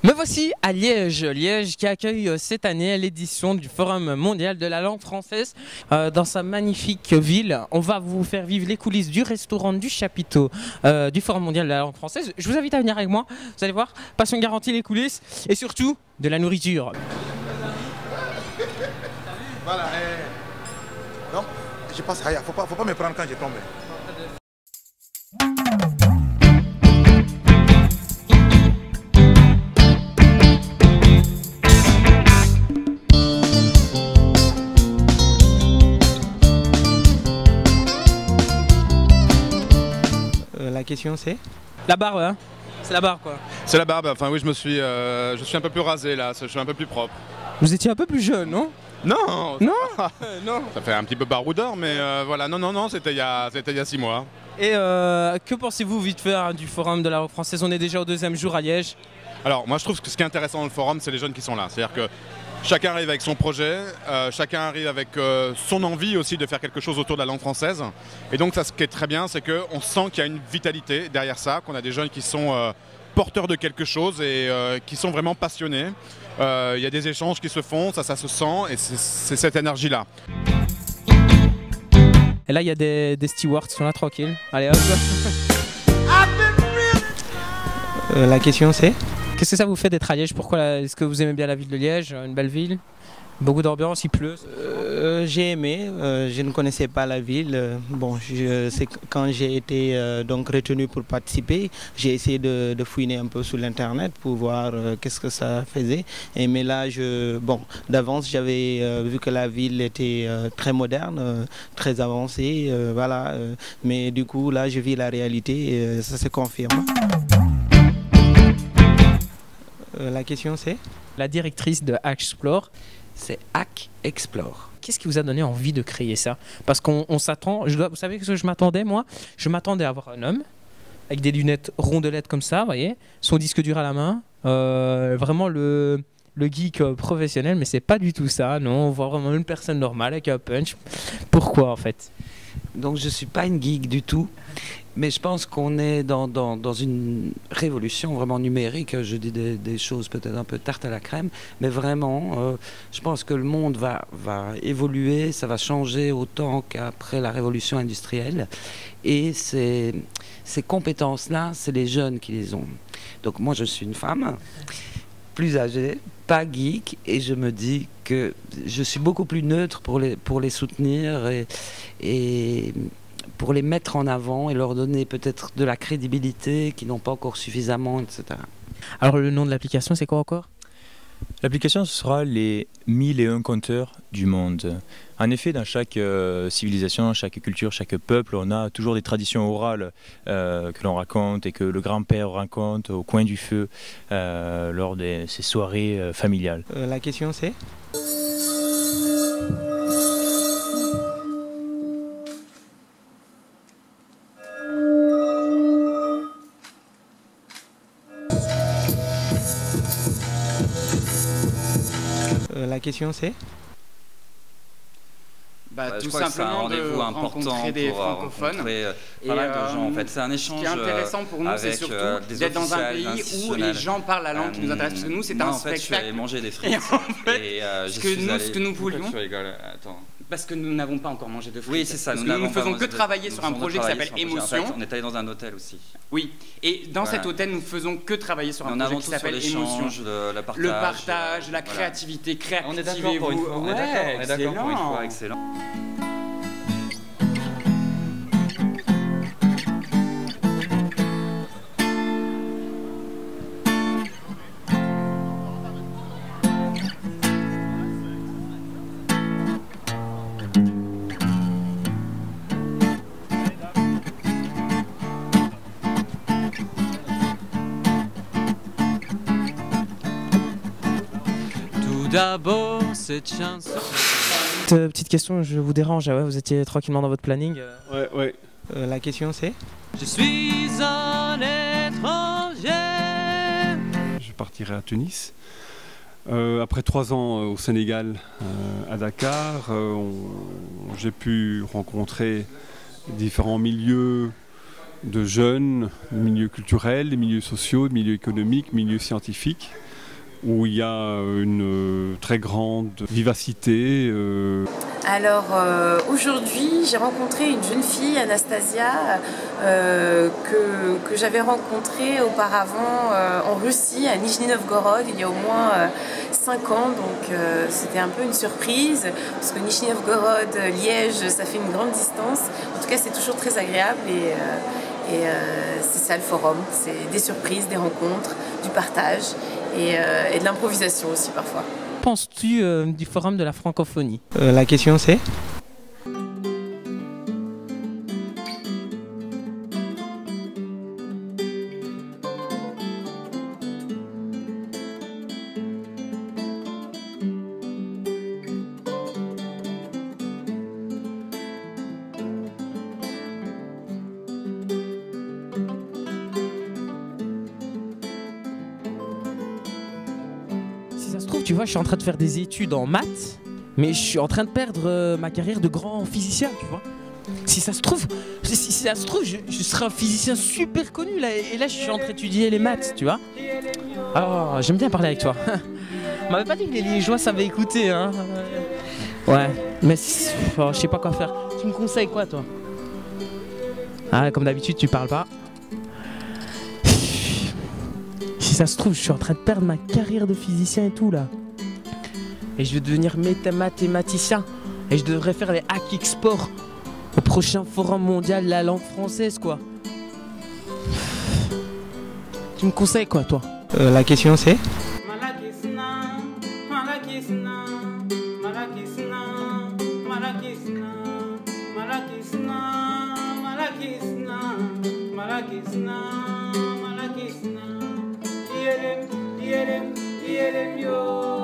Me voici à Liège, Liège qui accueille cette année l'édition du Forum mondial de la langue française. Dans sa magnifique ville, on va vous faire vivre les coulisses du restaurant du chapiteau du Forum mondial de la langue française. Je vous invite à venir avec moi, vous allez voir, passion garantie les coulisses et surtout de la nourriture. Voilà, non, je passe rien, faut pas me prendre quand je tombe. La question c'est? La barbe, hein? C'est la barbe quoi. C'est la barbe, enfin oui je suis un peu plus rasé là, je suis un peu plus propre. Vous étiez un peu plus jeune, non? Non. Non. Non. Ça fait un petit peu baroudeur mais voilà, non, c'était il y a 6 mois. Et que pensez-vous vite fait du Forum de la langue française? On est déjà au 2e jour à Liège. Alors moi je trouve que ce qui est intéressant dans le forum c'est les jeunes qui sont là, c'est-à-dire que chacun arrive avec son projet, chacun arrive avec son envie aussi de faire quelque chose autour de la langue française. Et donc ça, ce qui est très bien, c'est qu'on sent qu'il y a une vitalité derrière ça, qu'on a des jeunes qui sont porteurs de quelque chose et qui sont vraiment passionnés. Il y a des échanges qui se font, ça se sent et c'est cette énergie-là. Et là il y a des stewards qui sont là tranquilles. Allez hop. La question c'est? Qu'est-ce que ça vous fait d'être à Liège? Pourquoi est-ce que vous aimez bien la ville de Liège? Une belle ville? Beaucoup d'ambiance, il pleut? J'ai aimé, je ne connaissais pas la ville. Bon, quand j'ai été donc retenu pour participer, j'ai essayé de fouiner un peu sur l'internet pour voir qu'est-ce que ça faisait. Mais là, d'avance, j'avais vu que la ville était très moderne, très avancée, voilà. Mais du coup, là, je vis la réalité et ça se confirme. La question c'est? La directrice de Hack Explore. C'est Hack Explore. Qu'est-ce qui vous a donné envie de créer ça? Parce qu'on s'attend, vous savez ce que je m'attendais moi? Je m'attendais à avoir un homme avec des lunettes rondelettes comme ça, vous voyez, son disque dur à la main, vraiment le geek professionnel, mais c'est pas du tout ça, non, on voit vraiment une personne normale avec un punch. Pourquoi en fait? Donc je ne suis pas une geek du tout, mais je pense qu'on est dans une révolution vraiment numérique. Je dis des choses peut-être un peu tarte à la crème, mais vraiment, je pense que le monde va évoluer, ça va changer autant qu'après la révolution industrielle. Et ces compétences-là, c'est les jeunes qui les ont. Donc moi, je suis une femme plus âgée, pas geek, et je me dis que je suis beaucoup plus neutre pour les soutenir et pour les mettre en avant et leur donner peut-être de la crédibilité qu'ils n'ont pas encore suffisamment, etc. Alors le nom de l'application, c'est quoi encore? L'application, ce sera les 1001 conteurs du monde. En effet, dans chaque civilisation, chaque culture, chaque peuple, on a toujours des traditions orales que l'on raconte et que le grand-père raconte au coin du feu lors de ces soirées familiales. La question c'est? La question c'est? Tout simplement de rencontrer des francophones pas mal de gens en fait. C'est un échange. Ce qui est intéressant pour nous, c'est surtout d'être dans un pays où les gens parlent la langue qui nous intéresse. Parce que nous, c'est un spectacle. Je suis allé manger des frites. Ce que nous voulions. Parce que nous n'avons pas encore mangé de frites. Oui, c'est ça. Nous ne faisons que travailler sur un projet qui s'appelle Émotion. On est allé dans un hôtel aussi. Oui, et dans cet hôtel, nous faisons que travailler sur un projet qui s'appelle Émotion. Le partage, la créativité, on est d'accord pour une fois. On est d'accord pour une fois. Excellent. D'abord cette chanson. Petite question, je vous dérange, ouais, vous étiez tranquillement dans votre planning. Ouais. La question c'est? Je suis un étranger. Je partirai à Tunis. Après 3 ans au Sénégal, à Dakar, j'ai pu rencontrer différents milieux de jeunes, des milieux culturels, des milieux sociaux, des milieux économiques, des milieux scientifiques, où il y a une très grande vivacité. Alors aujourd'hui, j'ai rencontré une jeune fille, Anastasia, que j'avais rencontrée auparavant en Russie, à Nijni Novgorod, il y a au moins 5 ans. Donc c'était un peu une surprise, parce que Nijni Novgorod, Liège, ça fait une grande distance. En tout cas, c'est toujours très agréable et c'est ça le forum. C'est des surprises, des rencontres, du partage et de l'improvisation aussi parfois. Que penses-tu du forum de la francophonie? La question c'est? Si ça se trouve, tu vois, je suis en train de faire des études en maths, mais je suis en train de perdre ma carrière de grand physicien, tu vois. Si ça se trouve, je serai un physicien super connu là, et là je suis en train d'étudier les maths, tu vois. Alors, j'aime bien parler avec toi. On m'avait pas dit que les Liégeois savaient écouter, hein. Ouais, mais je sais pas quoi faire. Tu me conseilles quoi, toi? Ah, comme d'habitude, tu parles pas. Si ça se trouve, je suis en train de perdre ma carrière de physicien et tout là. Et je vais devenir mathématicien. Et je devrais faire les hacks export au prochain forum mondial de la langue française, quoi. Tu me conseilles quoi, toi? La question c'est? Yo